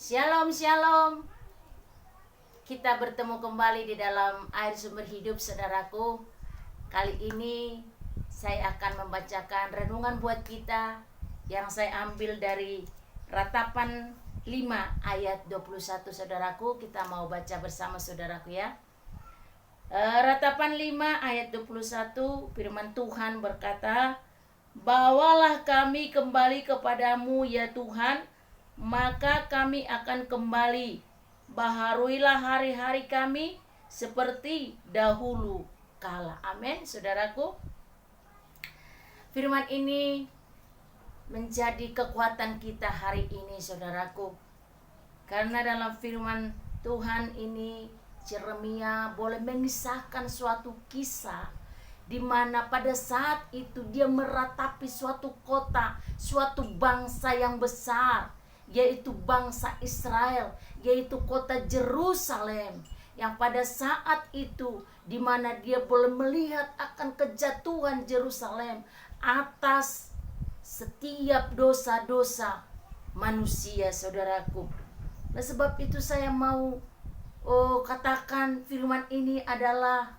Shalom, shalom. Kita bertemu kembali di dalam air sumber hidup, saudaraku. Kali ini saya akan membacakan renungan buat kita yang saya ambil dari Ratapan 5 ayat 21, saudaraku. Kita mau baca bersama saudaraku ya. Ratapan 5 ayat 21, firman Tuhan berkata, "Bawalah kami kembali kepadamu ya Tuhan, maka kami akan kembali. Baharuilah hari-hari kami seperti dahulu kala." Amin, saudaraku. Firman ini menjadi kekuatan kita hari ini, saudaraku. Karena dalam firman Tuhan ini, Yeremia boleh mengisahkan suatu kisah di mana pada saat itu dia meratapi suatu kota, suatu bangsa yang besar, yaitu bangsa Israel, yaitu kota Yerusalem, yang pada saat itu di mana dia boleh melihat akan kejatuhan Yerusalem atas setiap dosa-dosa manusia, saudaraku. Nah, sebab itu saya mau katakan firman ini adalah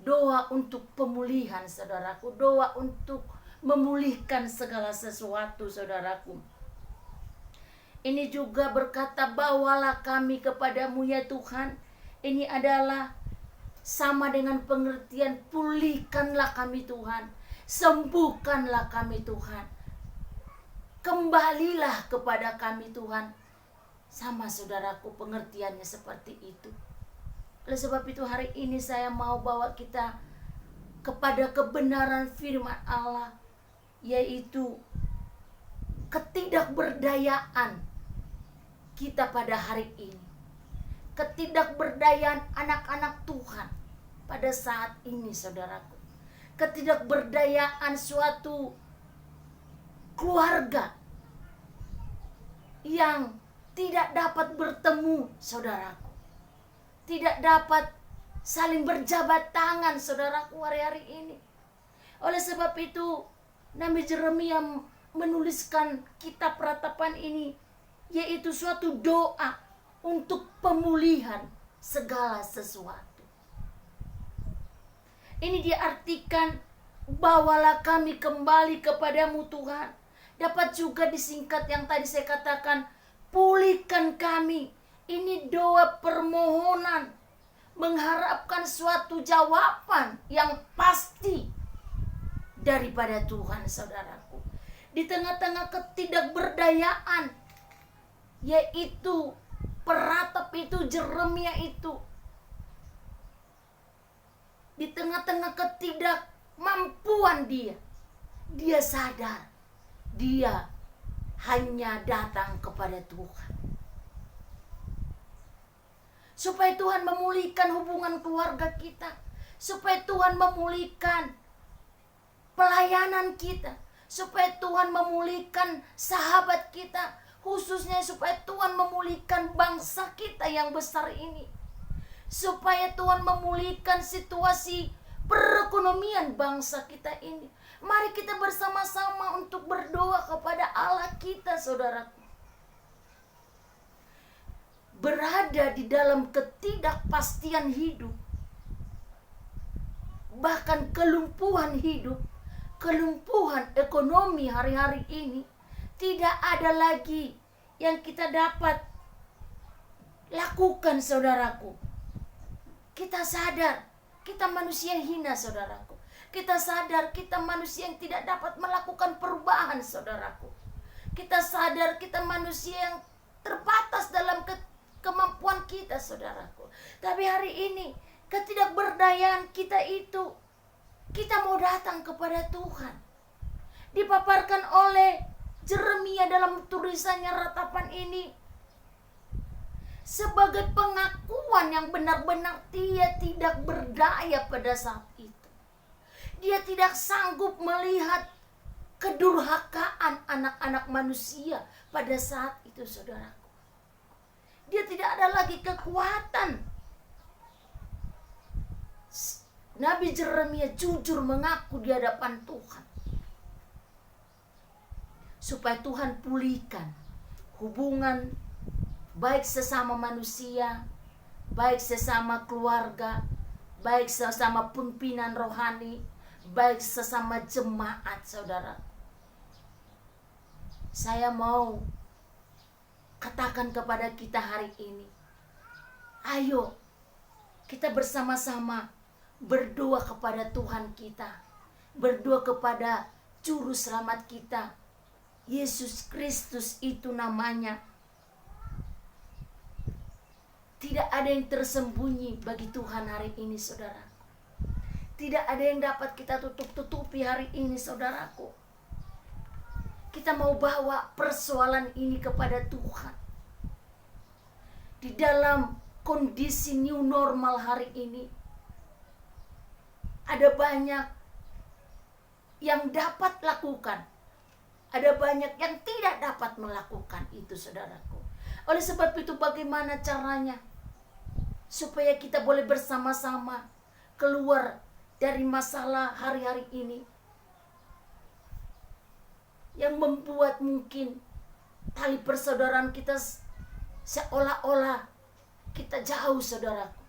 doa untuk pemulihan, saudaraku. Doa untuk memulihkan segala sesuatu, saudaraku. Ini juga berkata, "Bawalah kami kepadamu ya Tuhan." Ini adalah sama dengan pengertian pulihkanlah kami Tuhan, sembuhkanlah kami Tuhan, kembalilah kepada kami Tuhan. Sama, saudaraku, pengertiannya seperti itu. Oleh sebab itu hari ini saya mau bawa kita kepada kebenaran firman Allah, yaitu ketidakberdayaan kita pada hari ini, ketidakberdayaan anak-anak Tuhan pada saat ini, saudaraku, ketidakberdayaan suatu keluarga yang tidak dapat bertemu, saudaraku, tidak dapat saling berjabat tangan, saudaraku, hari-hari ini. Oleh sebab itu Nabi Yeremia menuliskan kitab Ratapan ini, yaitu suatu doa untuk pemulihan segala sesuatu. Ini diartikan, bawalah kami kembali kepadamu Tuhan. Dapat juga disingkat yang tadi saya katakan, pulihkan kami. Ini doa permohonan, mengharapkan suatu jawaban yang pasti daripada Tuhan, saudaraku. Di tengah-tengah ketidakberdayaan, yaitu peratap itu, Yeremia itu, di tengah-tengah ketidakmampuan dia sadar dia hanya datang kepada Tuhan, supaya Tuhan memulihkan hubungan keluarga kita, supaya Tuhan memulihkan pelayanan kita, supaya Tuhan memulihkan sahabat kita, khususnya supaya Tuhan memulihkan bangsa kita yang besar ini, supaya Tuhan memulihkan situasi perekonomian bangsa kita ini. Mari kita bersama-sama untuk berdoa kepada Allah kita, saudaraku. Berada di dalam ketidakpastian hidup, bahkan kelumpuhan hidup, kelumpuhan ekonomi hari-hari ini, tidak ada lagi yang kita dapat lakukan, saudaraku. Kita sadar kita manusia hina, saudaraku. Kita sadar kita manusia yang tidak dapat melakukan perubahan, saudaraku. Kita sadar kita manusia yang terbatas dalam kemampuan kita, saudaraku. Tapi hari ini ketidakberdayaan kita itu, kita mau datang kepada Tuhan. Dipaparkan oleh Yeremia dalam tulisannya Ratapan ini sebagai pengakuan yang benar-benar dia tidak berdaya pada saat itu. Dia tidak sanggup melihat kedurhakaan anak-anak manusia pada saat itu, saudaraku. Dia tidak ada lagi kekuatan. Nabi Yeremia jujur mengaku di hadapan Tuhan, supaya Tuhan pulihkan hubungan baik sesama manusia, baik sesama keluarga, baik sesama pimpinan rohani, baik sesama jemaat, saudara. Saya mau katakan kepada kita hari ini, ayo kita bersama-sama berdoa kepada Tuhan kita, berdoa kepada Juru Selamat kita, Yesus Kristus itu namanya. Tidak ada yang tersembunyi bagi Tuhan hari ini, saudara. Tidak ada yang dapat kita tutup-tutupi hari ini, saudaraku. Kita mau bawa persoalan ini kepada Tuhan. Di dalam kondisi new normal hari ini, ada banyak yang dapat lakukan, ada banyak yang tidak dapat melakukan itu, saudaraku. Oleh sebab itu, bagaimana caranya supaya kita boleh bersama-sama keluar dari masalah hari-hari ini yang membuat mungkin tali persaudaraan kita seolah-olah kita jauh, saudaraku.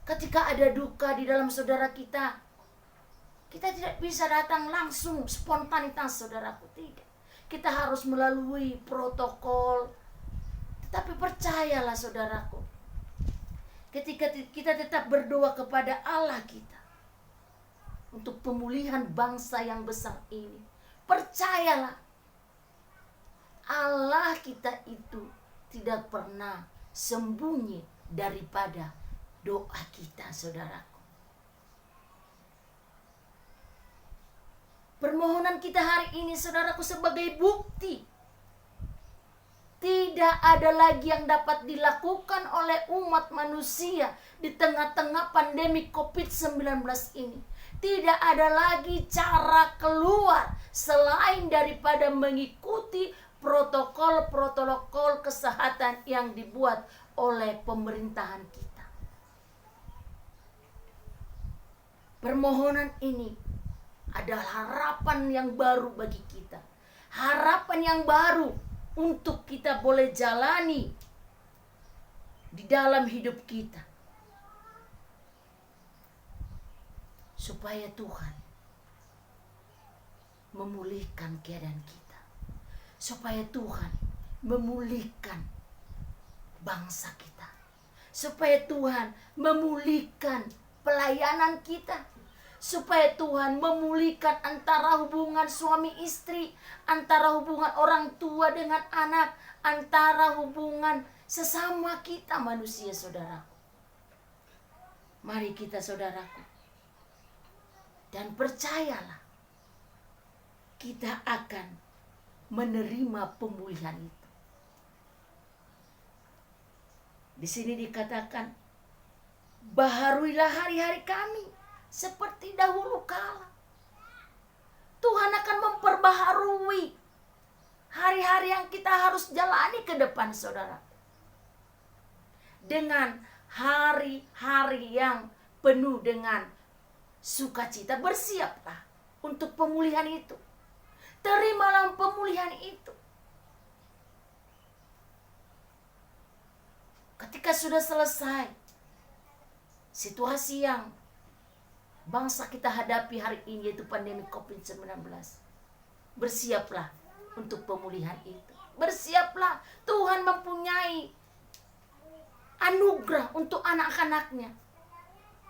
Ketika ada duka di dalam saudara kita tidak bisa datang langsung spontanitas, saudaraku. Tidak. Kita harus melalui protokol. Tetapi percayalah, saudaraku, ketika kita tetap berdoa kepada Allah kita untuk pemulihan bangsa yang besar ini, percayalah, Allah kita itu tidak pernah sembunyi daripada doa kita, saudaraku. Permohonan kita hari ini, saudaraku, sebagai bukti tidak ada lagi yang dapat dilakukan oleh umat manusia di tengah-tengah pandemi COVID-19 ini. Tidak ada lagi cara keluar selain daripada mengikuti protokol-protokol kesehatan yang dibuat oleh pemerintahan kita. Permohonan ini adalah harapan yang baru bagi kita. Harapan yang baru untuk kita boleh jalani di dalam hidup kita. Supaya Tuhan memulihkan keadaan kita. Supaya Tuhan memulihkan bangsa kita. Supaya Tuhan memulihkan pelayanan kita. Supaya Tuhan memulihkan antara hubungan suami istri, antara hubungan orang tua dengan anak, antara hubungan sesama kita manusia, saudaraku. Mari kita, saudaraku, dan percayalah, kita akan menerima pemulihan itu. Di sini dikatakan, baharuilah hari-hari kami seperti dahulu kala. Tuhan akan memperbaharui hari-hari yang kita harus jalani ke depan, saudara. Dengan hari-hari yang penuh dengan sukacita, bersiaplah untuk pemulihan itu. Terimalah pemulihan itu. Ketika sudah selesai situasi yang bangsa kita hadapi hari ini, yaitu pandemi COVID-19, bersiaplah untuk pemulihan itu. Bersiaplah, Tuhan mempunyai anugerah untuk anak-anaknya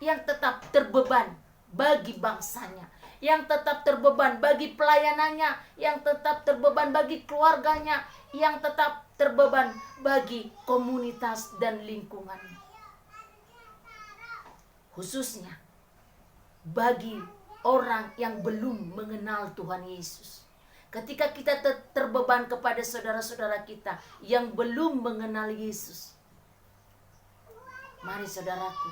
yang tetap terbeban bagi bangsanya, yang tetap terbeban bagi pelayanannya, yang tetap terbeban bagi keluarganya, yang tetap terbeban bagi komunitas dan lingkungannya. Khususnya bagi orang yang belum mengenal Tuhan Yesus. Ketika kita terbeban kepada saudara-saudara kita yang belum mengenal Yesus, mari saudaraku,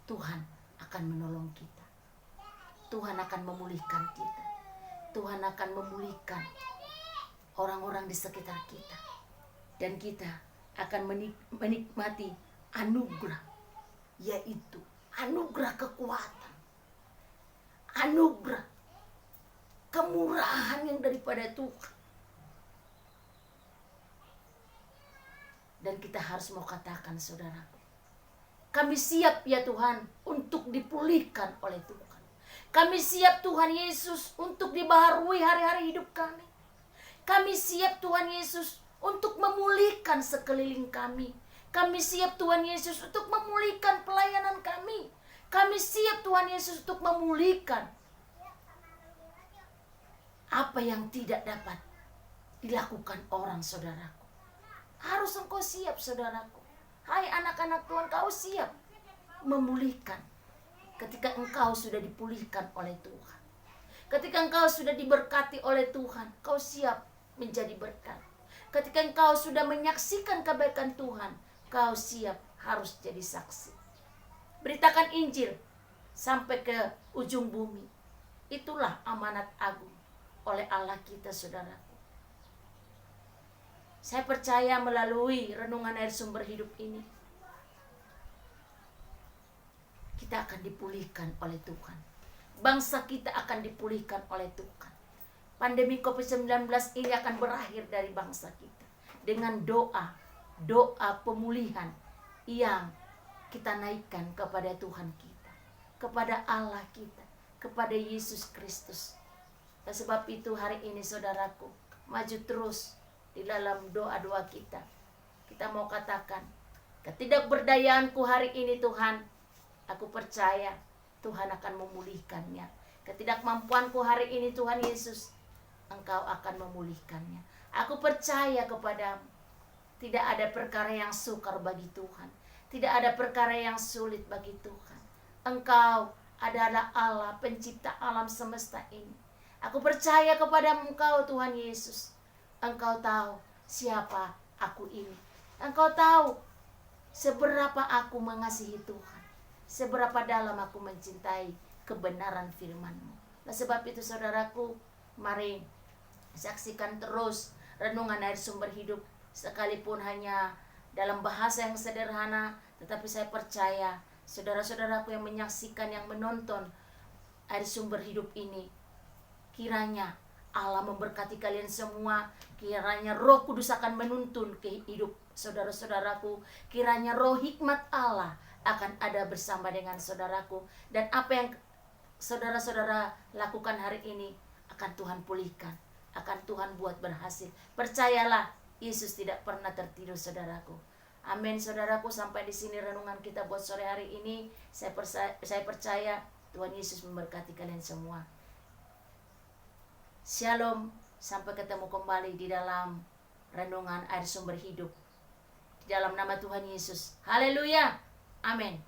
Tuhan akan menolong kita. Tuhan akan memulihkan kita. Tuhan akan memulihkan orang-orang di sekitar kita. Dan kita akan menikmati anugerah, yaitu anugerah kekuatan, anugerah kemurahan yang daripada Tuhan. Dan kita harus mau katakan, saudaraku, kami siap ya Tuhan untuk dipulihkan oleh Tuhan. Kami siap Tuhan Yesus untuk dibaharui hari-hari hidup kami. Kami siap Tuhan Yesus untuk memulihkan sekeliling kami. Kami siap Tuhan Yesus untuk memulihkan pelayanan kami. Kami siap Tuhan Yesus untuk memulihkan apa yang tidak dapat dilakukan orang, saudaraku. Harus engkau siap, saudaraku. Hai anak-anak Tuhan, kau siap memulihkan ketika engkau sudah dipulihkan oleh Tuhan. Ketika engkau sudah diberkati oleh Tuhan, kau siap menjadi berkat. Ketika engkau sudah menyaksikan kebaikan Tuhan, kau siap harus jadi saksi. Beritakan Injil sampai ke ujung bumi. Itulah amanat agung oleh Allah kita, saudaraku. Saya percaya melalui renungan air sumber hidup ini, kita akan dipulihkan oleh Tuhan. Bangsa kita akan dipulihkan oleh Tuhan. Pandemi COVID-19 ini akan berakhir dari bangsa kita dengan doa pemulihan yang kita naikkan kepada Tuhan kita, kepada Allah kita, kepada Yesus Kristus. Dan sebab itu hari ini, saudaraku, maju terus di dalam doa-doa kita. Kita mau katakan, ketidakberdayaanku hari ini Tuhan, aku percaya Tuhan akan memulihkannya. Ketidakmampuanku hari ini Tuhan Yesus, Engkau akan memulihkannya. Aku percaya kepadamu. Tidak ada perkara yang sukar bagi Tuhan. Tidak ada perkara yang sulit bagi Tuhan. Engkau adalah Allah pencipta alam semesta ini. Aku percaya kepada Engkau Tuhan Yesus. Engkau tahu siapa aku ini. Engkau tahu seberapa aku mengasihi Tuhan. Seberapa dalam aku mencintai kebenaran firman-Mu. Nah, sebab itu saudaraku, mari saksikan terus renungan air sumber hidup. Sekalipun hanya dalam bahasa yang sederhana, tetapi saya percaya saudara-saudaraku yang menyaksikan, yang menonton air sumber hidup ini, kiranya Allah memberkati kalian semua. Kiranya Roh Kudus akan menuntun ke hidup saudara-saudaraku. Kiranya roh hikmat Allah akan ada bersama dengan saudaraku. Dan apa yang saudara-saudara lakukan hari ini akan Tuhan pulihkan, akan Tuhan buat berhasil. Percayalah, Yesus tidak pernah tertidur, saudaraku. Amin, saudaraku. Sampai di sini renungan kita buat sore hari ini. Saya percaya Tuhan Yesus memberkati kalian semua. Shalom, sampai ketemu kembali di dalam renungan air sumber hidup. Di dalam nama Tuhan Yesus. Haleluya. Amin.